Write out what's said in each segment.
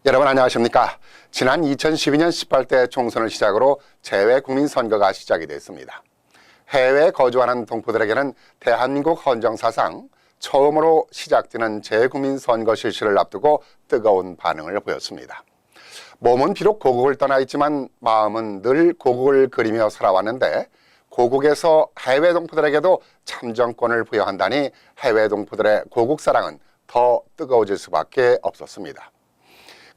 여러분 안녕하십니까? 지난 2012년 18대 총선을 시작으로 재외국민선거가 시작이 됐습니다. 해외에 거주하는 동포들에게는 대한민국 헌정사상 처음으로 시작되는 재외국민선거 실시를 앞두고 뜨거운 반응을 보였습니다. 몸은 비록 고국을 떠나 있지만 마음은 늘 고국을 그리며 살아왔는데 고국에서 해외 동포들에게도 참정권을 부여한다니 해외 동포들의 고국 사랑은 더 뜨거워질 수밖에 없었습니다.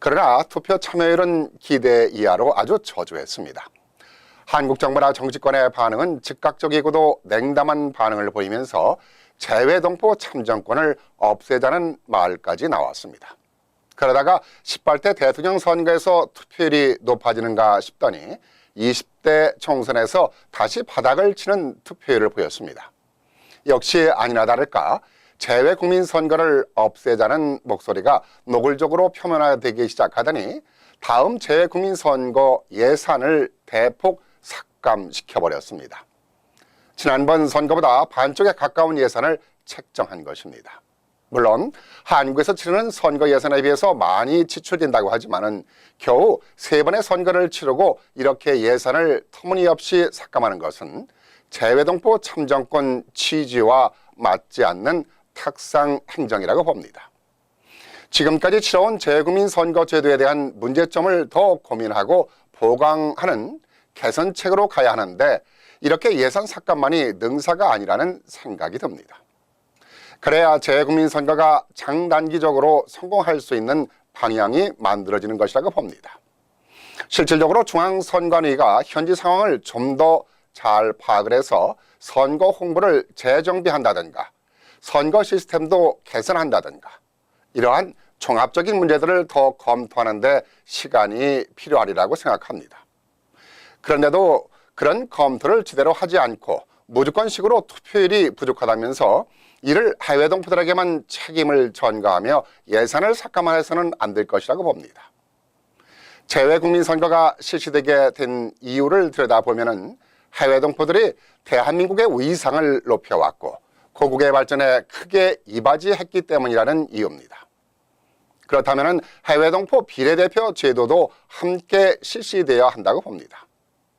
그러나 투표 참여율은 기대 이하로 아주 저조했습니다. 한국 정부나 정치권의 반응은 즉각적이고도 냉담한 반응을 보이면서 재외동포 참정권을 없애자는 말까지 나왔습니다. 그러다가 18대 대통령 선거에서 투표율이 높아지는가 싶더니 20대 총선에서 다시 바닥을 치는 투표율을 보였습니다. 역시 아니나 다를까 재외국민 선거를 없애자는 목소리가 노골적으로 표면화되기 시작하더니 다음 재외국민 선거 예산을 대폭 삭감시켜버렸습니다. 지난번 선거보다 반쪽에 가까운 예산을 책정한 것입니다. 물론 한국에서 치르는 선거 예산에 비해서 많이 지출된다고 하지만은 겨우 3번의 선거를 치르고 이렇게 예산을 터무니없이 삭감하는 것은 재외동포 참정권 취지와 맞지 않는 탁상 행정이라고 봅니다. 지금까지 치러온 재외국민 선거 제도에 대한 문제점을 더 고민하고 보강하는 개선책으로 가야 하는데 이렇게 예산 삭감만이 능사가 아니라는 생각이 듭니다. 그래야 재외국민 선거가 장단기적으로 성공할 수 있는 방향이 만들어지는 것이라고 봅니다. 실질적으로 중앙선관위가 현지 상황을 좀 더 잘 파악을 해서 선거 홍보를 재정비한다든가 선거 시스템도 개선한다든가 이러한 종합적인 문제들을 더 검토하는 데 시간이 필요하리라고 생각합니다. 그런데도 그런 검토를 제대로 하지 않고 무조건식으로 투표율이 부족하다면서 이를 해외 동포들에게만 책임을 전가하며 예산을 삭감해서는 안 될 것이라고 봅니다. 재외국민 선거가 실시되게 된 이유를 들여다보면 해외 동포들이 대한민국의 위상을 높여왔고 고국의 발전에 크게 이바지했기 때문이라는 이유입니다. 그렇다면 해외 동포 비례대표 제도도 함께 실시되어야 한다고 봅니다.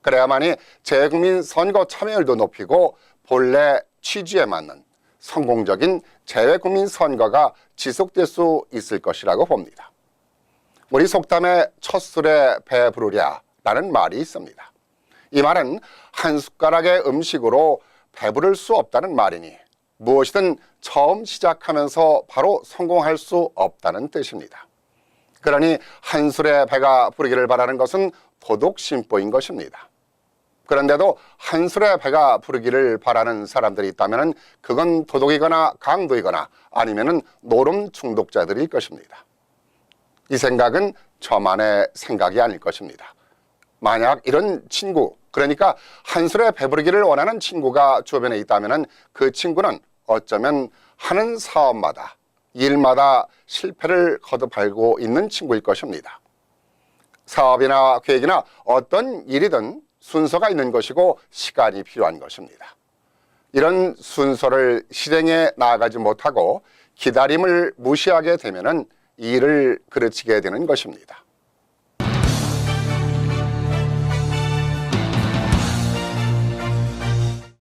그래야만이 재외국민 선거 참여율도 높이고 본래 취지에 맞는 성공적인 재외국민 선거가 지속될 수 있을 것이라고 봅니다. 우리 속담에 첫 술에 배 부르랴라는 말이 있습니다. 이 말은 한 숟가락의 음식으로 배부를 수 없다는 말이니 무엇이든 처음 시작하면서 바로 성공할 수 없다는 뜻입니다. 그러니 한 술에 배가 부르기를 바라는 것은 도덕심보인 것입니다. 그런데도 한 술에 배가 부르기를 바라는 사람들이 있다면 그건 도덕이거나 강도이거나 아니면 노름 중독자들일 것입니다. 이 생각은 저만의 생각이 아닐 것입니다. 만약 이런 친구, 그러니까 한 술에 배부르기를 원하는 친구가 주변에 있다면 그 친구는 어쩌면 하는 사업마다 일마다 실패를 거듭하고 있는 친구일 것입니다. 사업이나 계획이나 어떤 일이든 순서가 있는 것이고 시간이 필요한 것입니다. 이런 순서를 실행해 나아가지 못하고 기다림을 무시하게 되면 일을 그르치게 되는 것입니다.